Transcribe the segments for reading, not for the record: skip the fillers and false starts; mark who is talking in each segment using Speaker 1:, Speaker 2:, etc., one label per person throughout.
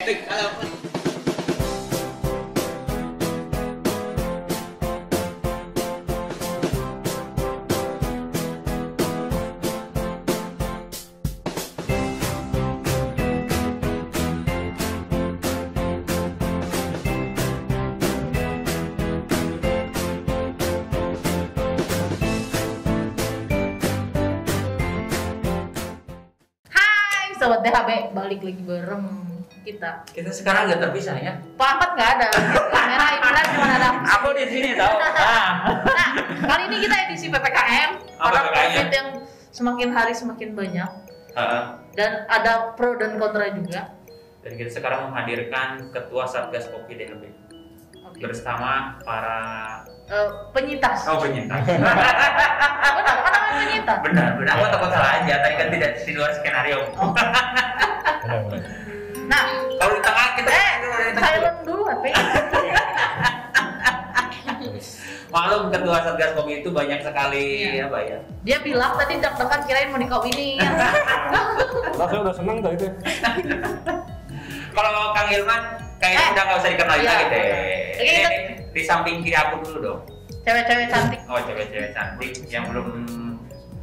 Speaker 1: Sobat DHB, balik lagi bareng kita.
Speaker 2: Kita sekarang nggak terpisah ya?
Speaker 1: Papat nggak ada. Kamera Imran cuma ada.
Speaker 2: Aku di sini tahu.
Speaker 1: Nah, kali ini kita edisi PPKM. Karena COVID yang semakin hari semakin banyak. Dan ada pro dan kontra juga.
Speaker 2: Dan kita sekarang menghadirkan Ketua Satgas Covid DHB bersama para
Speaker 1: penyintas.
Speaker 2: Oh, penyintas.
Speaker 1: Benar, kan namanya penyintas.
Speaker 2: Benar. Aku takut salah aja. Tadi kan tidak di luar skenario.
Speaker 1: Nah,
Speaker 2: kalau di tengah kita
Speaker 1: silent dulu HP.
Speaker 2: Maklum Ketua Satgas Covid itu banyak sekali apa ya?
Speaker 1: Dia bilang tadi deg-degan kirain mau dikawinin.
Speaker 3: Saya udah seneng tadi itu.
Speaker 2: Kalau Kang Hilman kayaknya udah nggak usah dikenalin lagi deh.
Speaker 1: Kita...
Speaker 2: Di samping kiri aku dulu dong.
Speaker 1: Cewek-cewek cantik.
Speaker 2: Oh, cewek-cewek cantik yang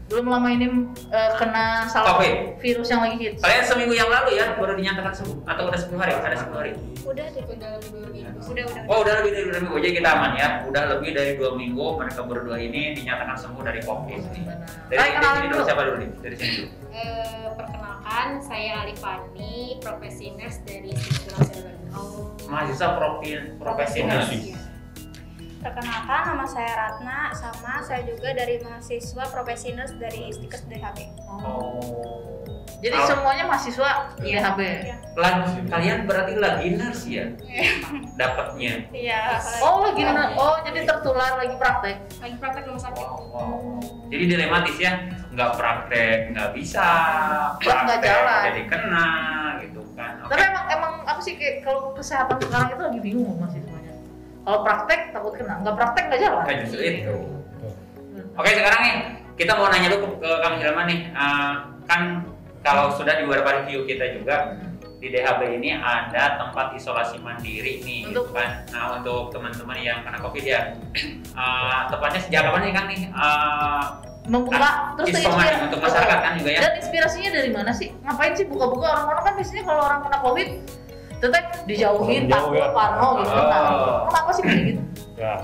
Speaker 1: belum lama ini kena salah virus yang lagi hits.
Speaker 2: Kalian seminggu yang lalu ya baru dinyatakan sembuh atau udah 10 hari? Ada 10 hari?
Speaker 4: Udah lebih dari 2 minggu.
Speaker 2: Oh, udah lebih dari 2 minggu. Jadi kita aman ya. Udah lebih dari 2 minggu mereka berdua ini dinyatakan sembuh dari COVID. Dari sini dulu siapa dulu nih? Dari sini dulu.
Speaker 4: Perkenalkan, saya Alifani, profesi nurse dari Siswa.
Speaker 2: Mahasiswa profesi nurse.
Speaker 5: Perkenalkan, nama saya Ratna, sama saya juga dari mahasiswa profesi nurse dari Istikes DHB.
Speaker 2: Oh.
Speaker 1: Jadi semuanya mahasiswa DHB.
Speaker 2: Kalian berarti lagi nurse ya? Dapatnya.
Speaker 5: Iya.
Speaker 1: Oh, lagi nurse. Oh, jadi tertular lagi praktek.
Speaker 4: Lagi praktek rumah sakit.
Speaker 2: Wow. Jadi dilematis ya, nggak praktek nggak bisa,
Speaker 1: nggak jalan.
Speaker 2: jadi kena gitu kan.
Speaker 1: Tapi emang apa sih kayak kalau kesehatan sekarang itu lagi bingung mahasiswanya. Kalau praktek takut kena, nggak praktek nggak jalan.
Speaker 2: Kan justru itu. Oke, sekarang nih kita mau nanya dulu ke Kang Hilman nih. Kan kalau sudah di beberapa review kita juga di DHB ini ada tempat isolasi mandiri nih,
Speaker 1: untuk
Speaker 2: kan? Nah, untuk teman-teman yang kena COVID ya. Tepatnya sejak kapan nih Kang nih?
Speaker 1: Membuka terus
Speaker 2: isoman untuk masyarakat kan juga ya.
Speaker 1: Dan inspirasinya dari mana sih? Ngapain sih buka-buka? Orang-orang kan biasanya kalau orang kena COVID tetap dijauhin, takut,
Speaker 3: ya.
Speaker 1: parno gitu. Nah, kenapa sih kayak gitu?
Speaker 3: Ya,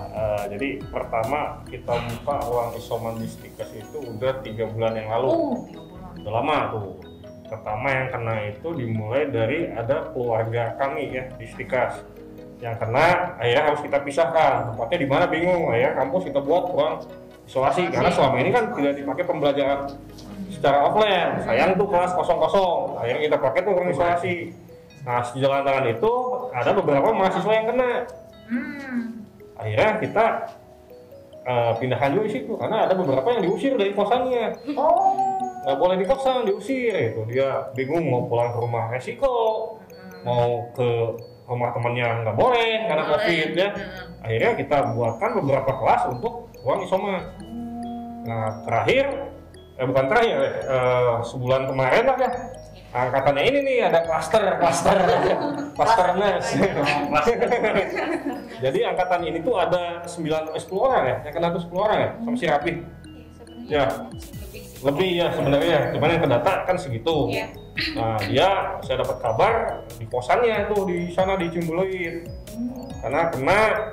Speaker 3: jadi pertama kita buka ruang isoman di Istikes itu udah 3 bulan yang lalu.
Speaker 1: 3 bulan.
Speaker 3: Udah lama tuh. Pertama yang kena itu dimulai dari ada keluarga kami ya di Istikes yang kena, akhirnya harus kita pisahkan. Tempatnya di mana bingung, akhirnya kampus kita buat ruang isolasi karena selama ini kan tidak dipakai pembelajaran secara offline. Sayang tuh kelas kosong-kosong, akhirnya kita pakai tuh ruang isolasi. Nah, sejalan dengan itu ada beberapa mahasiswa yang kena. Akhirnya kita pindahkan juga di situ karena ada beberapa yang diusir dari kosannya. Nggak boleh di kosan, diusir itu. Dia bingung mau pulang ke rumah resiko, mau ke rumah temannya nggak boleh karena COVID ya. Akhirnya kita buatkan beberapa kelas untuk ruang isoman. Nah, bukan terakhir, sebulan kemarin lah ya. Angkatannya ini nih ada klaster nurse. Jadi angkatan ini tuh ada 9-10 orang ya, yang kena tuh 10 orang ya, sama si Rapi. Ya, lebih ya sebenarnya, cuman yang kedata kan segitu. Nah, saya dapat kabar di kosannya tuh di sana di Ciumbulein. Karena kena,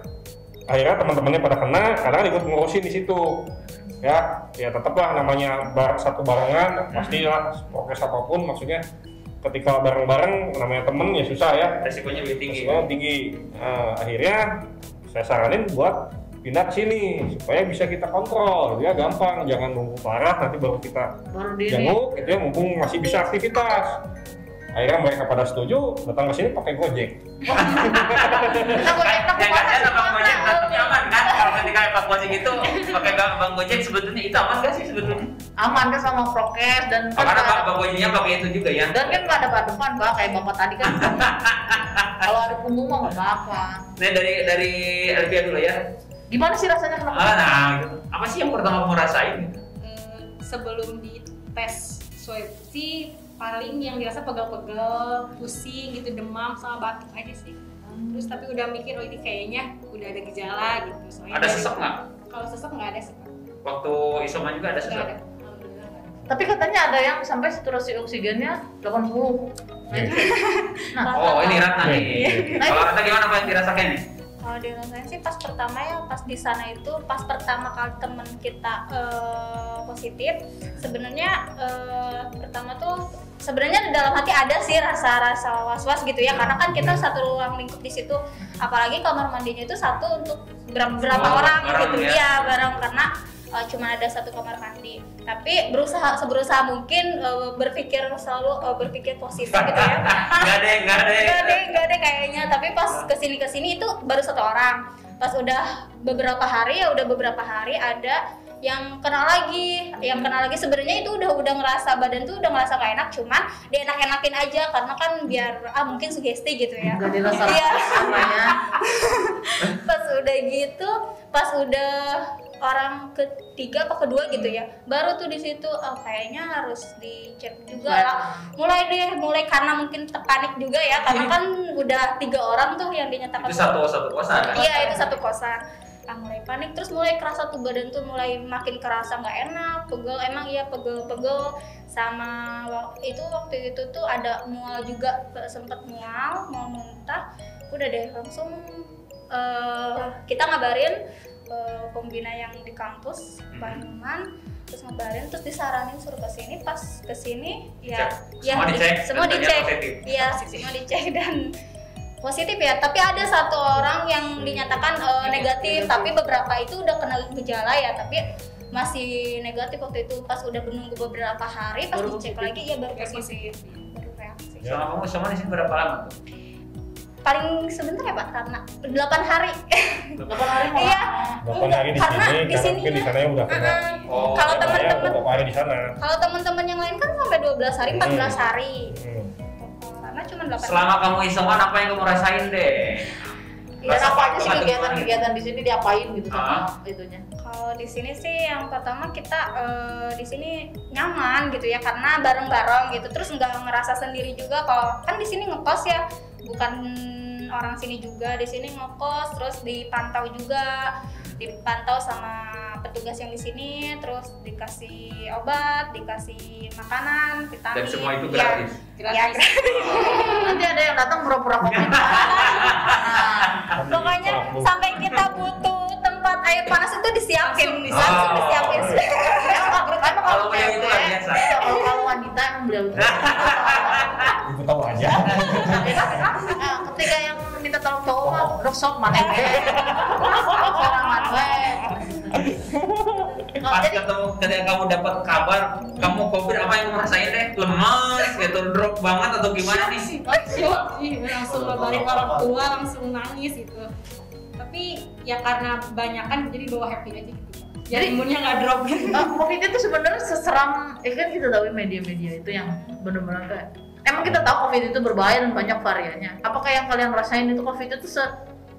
Speaker 3: akhirnya teman-temannya pada kena, kadang ikut ngurusin di situ. Ya tetaplah namanya satu barengan pastilah prokes apapun, maksudnya ketika bareng-bareng namanya temen ya susah ya,
Speaker 2: resikonya lebih tinggi.
Speaker 3: Akhirnya saya saranin buat pindah ke sini supaya bisa kita kontrol ya, gampang, jangan nunggu parah nanti baru kita jenguk gitu ya, mumpung masih bisa aktivitas. Akhirnya mereka pada setuju datang ke sini pakai Gojek.
Speaker 2: Gojek tapi aman kan? Kalau ketika evakuasi gitu pakai Bang Gojek sebetulnya itu aman nggak sih sebetulnya?
Speaker 1: Aman kan sama prokes dan
Speaker 2: karena Bang Gojeknya pakai itu juga ya.
Speaker 1: Dan kan nggak ada depan Pak, kayak Bapak tadi kan. Kalau ada punggung mah nggak apa-apa.
Speaker 2: Nah dari Elvia dulu ya.
Speaker 1: Gimana sih rasanya kena COVID?
Speaker 2: Nah, gitu. Apa sih yang pertama kamu rasain?
Speaker 4: Sebelum dites swab sih paling yang dirasa pegel-pegel, pusing gitu, demam sama batuk aja sih. Terus tapi udah mikir oh ini kayaknya udah ada gejala gitu. Soalnya
Speaker 2: Ada sesek nggak?
Speaker 4: Kalau sesek nggak ada sih.
Speaker 2: Waktu isoman juga ada
Speaker 4: Nggak
Speaker 2: sesek?
Speaker 4: ada. Alhamdulillah nggak ada.
Speaker 1: Tapi katanya ada yang sampai saturasi oksigennya 80. Nah,
Speaker 2: Oh ini Ratna nih.
Speaker 1: Nah,
Speaker 2: Kalau Ratna gimana apa yang dirasakan nih?
Speaker 5: Kalau dirasain sih pas pertama ya, pas di sana itu pas pertama kali temen kita positif, sebenarnya pertama tuh sebenarnya di dalam hati ada sih rasa-rasa was-was gitu ya, karena kan kita satu ruang lingkup di situ, apalagi kamar mandinya itu satu untuk berapa orang
Speaker 2: bareng
Speaker 5: gitu
Speaker 2: ya?
Speaker 5: ya, bareng karena cuma ada satu kamar mandi. Tapi berusaha mungkin berpikir selalu berpikir positif gitu ya. Nggak ada kayaknya. Tapi pas kesini itu baru satu orang. Pas udah beberapa hari ada yang kenal lagi. Sebenarnya itu udah ngerasa badan tuh udah ngerasa gak enak, cuman dienak-enakin aja karena kan biar mungkin sugesti gitu ya.
Speaker 1: nggak dirasa
Speaker 5: Iya.
Speaker 1: namanya.
Speaker 5: Pas udah orang ketiga apa kedua gitu ya, baru tuh di situ kayaknya harus dicek juga lah. Mulai karena mungkin terpanik juga ya, karena kan udah 3 orang tuh yang dinyatakan.
Speaker 2: Itu satu kosan kan?
Speaker 5: Iya, itu satu kosan. Mulai panik, terus mulai kerasa tuh badan tuh mulai makin kerasa nggak enak, pegel, emang iya pegel sama waktu itu tuh ada mual juga, sempet mual, mau muntah, udah deh langsung kita ngabarin pembina yang di kampus Bandungan, terus ngabarin, terus disaranin suruh kesini. Pas kesini ya semua dicek, iya semua dicek dan positif ya, tapi ada satu orang yang dinyatakan negatif, tapi beberapa itu udah kena gejala ya, tapi masih negatif waktu itu. Pas udah menunggu beberapa hari, pas dicek lagi ya baru positif, baru reaksi.
Speaker 2: Selama kamu isoman di sini berapa lama tuh?
Speaker 5: Paling sebentar ya Pak, karena 8 hari.
Speaker 1: 8 hari malah.
Speaker 5: Iya.
Speaker 3: 8 hari di
Speaker 5: Karena
Speaker 3: sini,
Speaker 5: di
Speaker 3: karena
Speaker 5: sini
Speaker 3: mungkin di sana udah kena.
Speaker 2: Oh,
Speaker 5: kalau
Speaker 2: iya,
Speaker 5: teman-teman
Speaker 3: Beberapa hari di sana.
Speaker 5: Kalau teman-teman yang lain kan sampai 12 hari, 14 hari. Karena cuma 8
Speaker 2: Selama kamu isoman apa yang kamu rasain deh?
Speaker 1: Ya,
Speaker 2: Rasa
Speaker 1: apa aja
Speaker 2: vakum
Speaker 1: sih
Speaker 2: atau
Speaker 1: kegiatan-kegiatan di sini diapain gitu sama itunya?
Speaker 5: Kalau di sini sih yang pertama kita di sini nyaman gitu ya, karena bareng-bareng gitu, terus nggak ngerasa sendiri juga. Kalau kan di sini ngekos ya, bukan orang sini juga, di sini ngekos, terus dipantau sama petugas yang di sini, terus dikasih obat, dikasih makanan, vitamin.
Speaker 2: Dan semua itu gratis?
Speaker 5: Ya, gratis.
Speaker 1: Nanti ada yang datang pura-pura COVID.
Speaker 5: Pokoknya sampai kita butuh tempat air panas itu disiapin, langsung disiapin.
Speaker 2: Kalau beliau itu luar biasa.
Speaker 1: Kalau wanita emang beliau itu.
Speaker 3: Ibu tahu aja.
Speaker 1: Ketika yang minta tolong cowok mah, dok sok mana seorang mana.
Speaker 2: Pas ketemu ketika kamu dapat kabar kamu COVID, apa yang kamu rasain deh? Lemas gitu, drop banget atau gimana nih?
Speaker 4: Shock sih, langsung ngabarin orang tua, langsung nangis gitu. Tapi ya karena banyakan jadi bawa happy aja gitu. Jadi imunnya nggak drop gitu.
Speaker 1: COVID itu sebenarnya seseram, kan kita tahu media-media itu yang benar-benar kayak emang kita tahu COVID itu berbahaya dan banyak variannya. Apakah yang kalian rasain itu COVID itu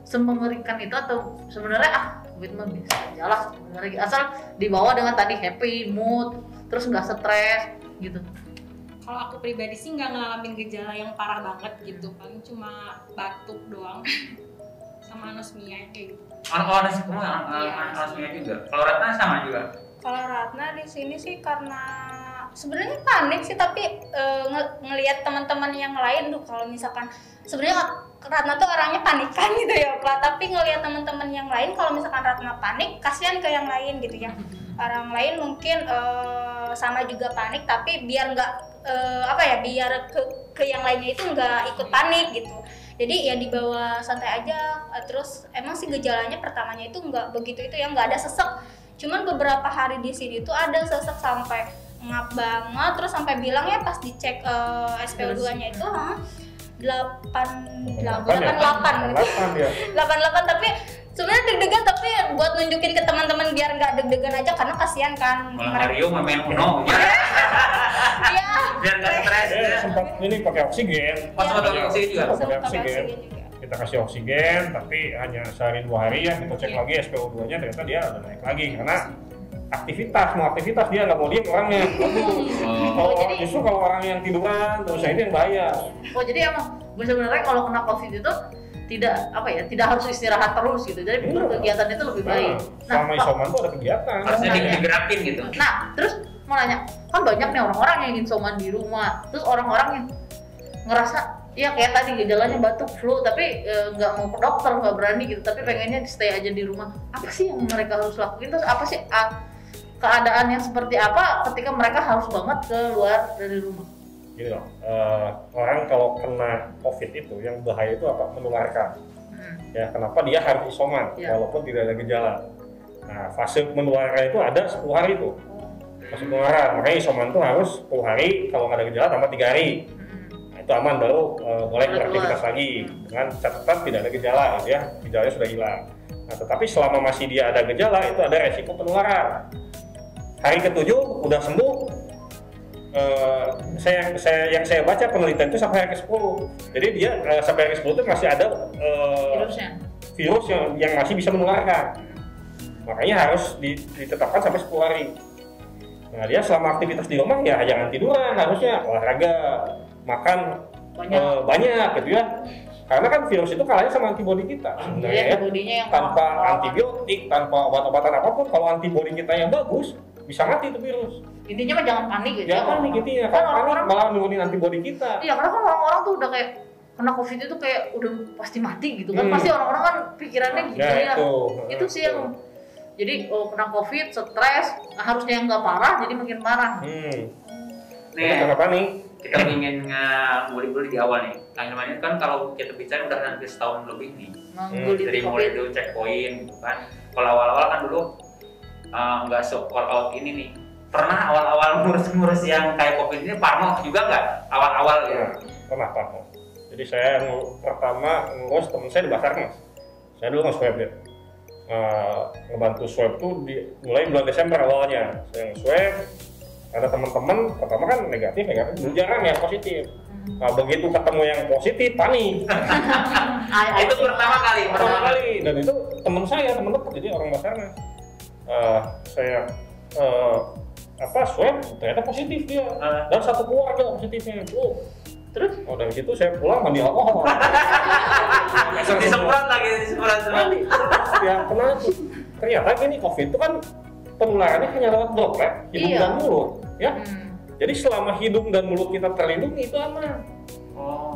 Speaker 1: semengerikan itu atau sebenarnya COVID mah biasa aja lah sebenarnya, asal dibawa dengan tadi happy mood, terus nggak stres gitu.
Speaker 4: Kalau aku pribadi sih nggak ngalamin gejala yang parah banget gitu, paling cuma batuk doang sama anosmia kayak gitu.
Speaker 2: Anosmia juga. Kalau Ratna sama juga.
Speaker 5: Kalau Ratna di sini sih karena sebenarnya panik sih, tapi ngelihat teman-teman yang lain tuh, kalau misalkan sebenarnya Ratna tuh orangnya panikan gitu ya Pak, tapi ngelihat teman-teman yang lain kalau misalkan Ratna panik, kasihan ke yang lain gitu ya. Orang lain mungkin sama juga panik, tapi biar nggak biar ke yang lainnya itu nggak ikut panik gitu. Jadi ya dibawa santai aja. Terus emang sih gejalanya pertamanya itu nggak begitu itu ya, nggak ada sesek. Cuman beberapa hari di sini tuh ada sesek sampai ngap banget, terus sampai bilang ya pas dicek SPO2-nya itu 88 tapi sebenarnya deg-degan, tapi buat nunjukin ke teman-teman biar nggak deg-degan aja, karena kasihan kan.
Speaker 2: Mario main Uno ya.
Speaker 5: Iya.
Speaker 2: Biar nggak stres.
Speaker 3: Sempat ini pakai oksigen.
Speaker 2: Sempat pakai oksigen juga.
Speaker 3: Pakai oksigen. Kita kasih oksigen, tapi hanya sehari 2 hari ya kita cek lagi SPO2-nya, ternyata dia udah naik lagi karena mau aktivitas dia nggak mau diem orangnya. Kalau justru kalau orang yang tiduran terus ini yang bahaya.
Speaker 1: Oh jadi emang sebenarnya kalau kena COVID itu tidak harus istirahat terus gitu. Jadi berkegiatan itu lebih baik.
Speaker 3: Selama isoman tuh ada kegiatan.
Speaker 2: Harusnya digerakin gitu.
Speaker 1: Nah terus mau nanya, kan banyak nih orang-orang yang ingin isoman di rumah. Terus orang-orang yang ngerasa ya kayak tadi gejalanya batuk, flu, tapi nggak mau ke dokter, nggak berani gitu, tapi pengennya stay aja di rumah. Apa sih yang mereka harus lakuin? Terus apa sih keadaan yang seperti apa ketika mereka harus banget keluar dari rumah?
Speaker 3: Gini loh, orang kalau kena COVID itu yang bahaya itu apa? Menularkan. Ya, kenapa dia harus isoman walaupun tidak ada gejala. Nah, fase menularkan itu ada 10 hari tuh. Fase penularan, makanya isoman tuh harus 10 hari, kalau nggak ada gejala tambah 3 hari. Itu aman, baru boleh beraktivitas lagi dengan catatan tidak ada gejala gitu ya, gejalanya sudah hilang. Nah, tetapi selama masih dia ada gejala itu ada resiko penularan. Hari ke-7 udah sembuh, yang saya baca penelitian itu sampai hari ke-10. Jadi dia sampai hari ke-10 itu masih ada virus yang masih bisa menularkan. Makanya harus ditetapkan sampai 10 hari. Nah, dia selama aktivitas di rumah ya jangan tiduran, harusnya olahraga, makan banyak gitu ya, karena kan virus itu kalahnya sama antibodi kita sebenarnya ya. Tanpa antibiotik, tanpa obat-obatan apapun, kalau antibodi kita yang bagus bisa mati itu virus.
Speaker 1: Intinya mah jangan panik gitu.
Speaker 3: Jangan panik intinya, kalau panik malah nurunin antibodi kita.
Speaker 1: Iya, karena kan orang-orang tuh udah kayak kena COVID itu kayak udah pasti mati gitu kan. Pasti orang-orang kan pikirannya gitu ya. Itu sih yang jadi kena COVID, stres, harusnya yang nggak parah jadi makin parah.
Speaker 2: Nih,
Speaker 3: kenapa nih?
Speaker 2: Kita ingin nguli-nguli di awal nih. Kang Hilman kan kalau kita bicara udah hampir setahun lebih nih. Dari mulai dulu checkpoint gitu kan. Kalau awal-awal kan dulu nggak workout ini nih. Pernah awal-awal ngurus-ngurus yang kayak COVID ini parno juga nggak? Awal-awal ya?
Speaker 3: Pernah parno. Jadi saya pertama ngurus temen saya di Basarnas. Saya dulu nge-swab ya. Ngebantu swab tuh mulai bulan Desember awalnya. Saya nge-swab. Ada teman-teman pertama kan negatif, jarang ya positif. Nah, begitu ketemu yang positif panik.
Speaker 2: Itu pertama kali.
Speaker 3: Dan itu teman saya, teman dekat, jadi orang Basarnas. Saya swab ternyata positif dia. Dan satu keluarga positifnya. Terus? Dari situ saya pulang mandi alkohol.
Speaker 2: Disemprot lagi.
Speaker 3: Ya kenapa? Ternyata gini, COVID itu kan penularannya hanya lewat droplet, hidung dan mulut, ya. Jadi selama hidung dan mulut kita terlindungi itu aman.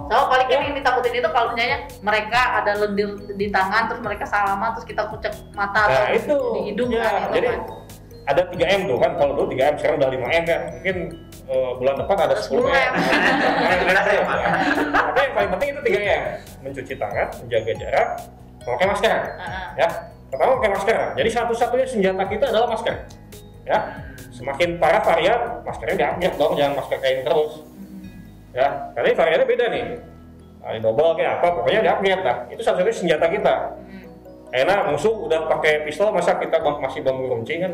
Speaker 1: Sama paling kan yang ditakutin itu kalau misalnya mereka ada lendir di tangan terus mereka salaman terus kita kucek mata atau di hidung kan.
Speaker 3: Jadi ada 3M tuh kan, kalau dulu 3M sekarang udah 5M ya. Mungkin bulan depan ada 10M. Tapi yang paling penting itu 3M. Mencuci tangan, menjaga jarak, memakai masker. Ya. Pertama pakai masker. Jadi satu-satunya senjata kita adalah masker. Ya. Semakin parah varian, maskernya di-upgrade dong, jangan masker kain terus. Ya, karena variannya beda nih. Ada double kayak apa, pokoknya di-upgrade lah. Itu satu-satunya senjata kita. Enak musuh udah pakai pistol, masa kita masih bambu runcing kan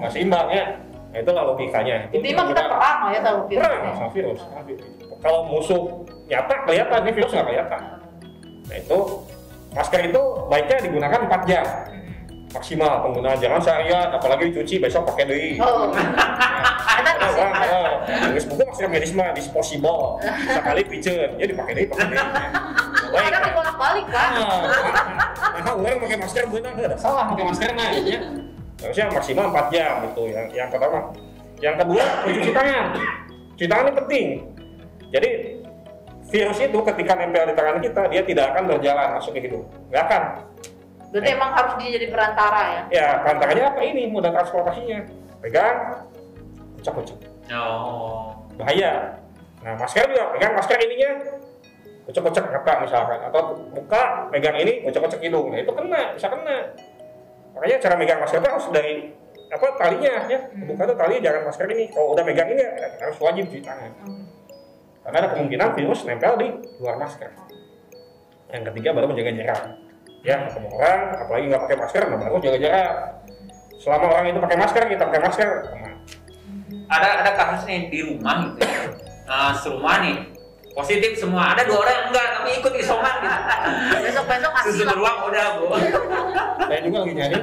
Speaker 3: nggak seimbang ya. Nah, itulah logikanya.
Speaker 1: Intinya kita perang ya sama virus.
Speaker 3: Perang sama virus. Kalau musuh nyata kelihatan, ini virus nggak kelihatan. Nah itu masker itu baiknya digunakan 4 jam maksimal penggunaan, jangan seharian, apalagi dicuci besok pakai deui. Geus buku masker medis mah disposable, sekali piceun, jadi dipakai deui.
Speaker 1: Baik. Kan bolak-balik kan.
Speaker 3: Nah, orang pakai masker beunang ada salah pakai masker nah ya. Harusnya maksimal 4 jam gitu yang pertama. Yang kedua, mencuci tangan. Cuci tangan ini penting. Jadi virus itu ketika nempel di tangan kita, dia tidak akan berjalan masuk ke hidung. Nggak akan.
Speaker 1: Berarti emang harus dia jadi perantara ya?
Speaker 3: Ya, perantaranya apa ini? Moda transportasinya. Pegang, kocok-kocok. Bahaya. Nah, masker juga, pegang masker ininya, kocok-kocok mata misalkan. Atau buka, pegang ini, kocok-kocok hidung. Nah, itu kena, bisa kena. Makanya cara megang masker itu harus dari talinya ya. Buka tuh tali, jangan masker ini. Kalau udah megang ini, harus wajib cuci tangan. Karena ada kemungkinan virus nempel di luar masker. Yang ketiga baru menjaga jarak. Ya, ketemu orang, apalagi nggak pakai masker, nah baru jaga jarak. Selama orang itu pakai masker, kita pakai masker, aman.
Speaker 2: Ada kasus nih di rumah gitu ya. Serumah nih positif semua. Ada 2 orang yang enggak, tapi ikut isoman gitu.
Speaker 1: Besok-besok asli
Speaker 2: beruang udah, Bu.
Speaker 3: Saya juga lagi nyari.